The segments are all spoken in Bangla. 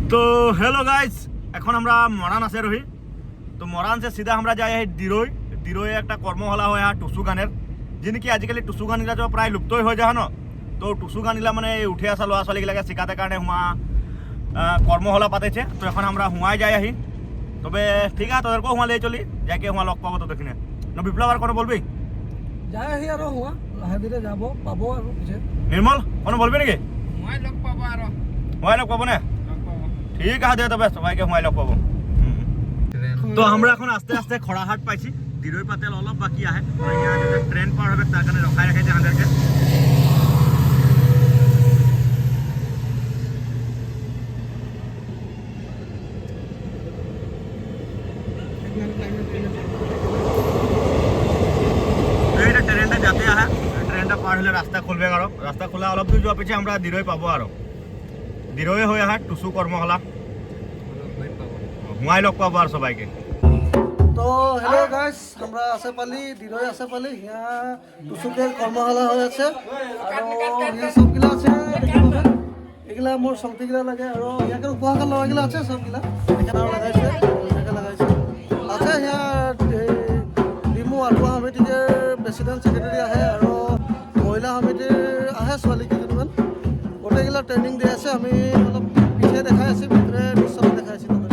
তো हेलो गाइस এখন আমরা মরান আছে রহি তো মরান से सीधा আমরা যাই দিরোই দিরোই একটা কর্মশালা হয় টুসু গানের যিনি আজিকালি টুসু গানিলা তো প্রায় লুপ্তই হয়ে যায় ন তো টুসু গানিলা মানে উঠে আসা ল'ৰা ছোৱালীগিলাকে শিকাতে কাৰণে হুয়া কর্মশালা পাতেছে তো এখন আমরা হুয়াই যাই আহি তবে ঠিক আছে তোদেরকেও হুয়া লিয়ে চলি যাকে হুয়া লগ পাবো তো দেখিনে ন বিপ্লব আর কোনো বলবি যাই আহি আর হুয়া লাহে ধীরে যাব পাবো আর পিছে নির্মল কোনো বলবি নাকি মই লগ পাবো আর হুয়াই লগ পাবো না ঠিক আছে দে তবে সবাইকে হুয়াই লগ পাবো তো আমরা এখন আস্তে আস্তে খড়াহাট পাইছি দিরোই পাতেল অলপ বাকি আহে ট্রেন পার হবে তার কারণে রখাই রাখেছে আমাদেরকে এইটা ট্রেনটা যাতে আহে ট্রেনটা পার হলে রাস্তা খুলবে আরো রাস্তা খোলা অলপ দূর যাওয়ার পিছে আমরা দিরোই পাবো আরো দিরোই হয়ে আহে টুসু কর্মশালা হুয়াই লগ পাবো আর সবাইকে তো হেল্ল' গাইজ আমরা আছে পালি দিৰৈ আছে পালি হিয়া টুচুকে কৰ্মশালা হৈ আছে আৰু হিয়া সবগিলা আছে দেখিবলৈ এগুলা মোৰ চলতিগিলা লাগে আৰু ইয়াকে উপহার লগাগিলা আছে সবগিলা এখানে আৰু লাগাইছে এনেকৈ লাগাইছে আছে হিয়া ডিমু আঠুৱা সমিতিৰ প্ৰেচিডেণ্ট ছেক্ৰেটাৰী আহে আৰু মহিলা সমিতিৰ আহে ছোৱালী কেইজনীমান গোটেইগিলা ট্ৰেইনিং দি আছে আমি অলপ পিছে দেখাই আছোঁ ভিতৰে দৃশ্যটো দেখাই আছোঁ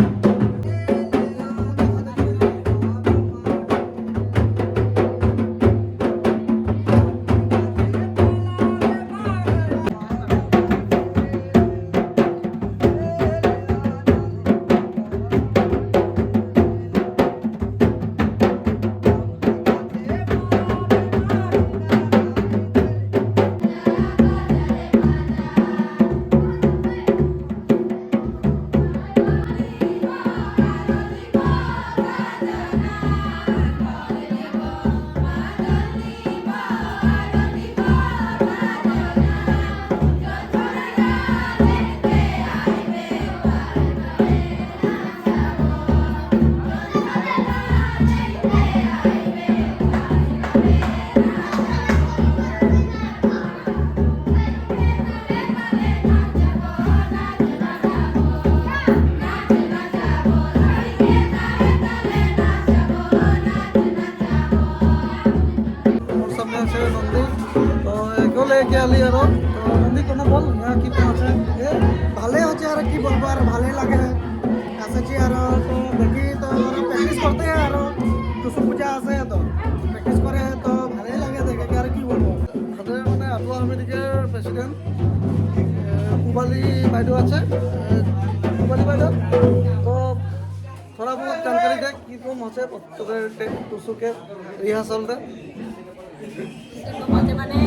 ভালে হচ্ছে আর কি বলবো আর ভালো লাগে আসছি আর তো দেখি তো প্র্যাকটিস করতে আর টুসু পূজা আছে তো প্র্যাকটিস করে তো ভালোই লাগে দেখে আর কি বলবো মানে আঠুৱা সমিতিৰ প্ৰেচিডেণ্ট পুবালী বাইদেউ আছে পুবালী বাইদেউ তো थोड़ा बहुत जानकारी दे कि कम আছে প্রত্যেকের টুসুকে রিহার্সালটা মানে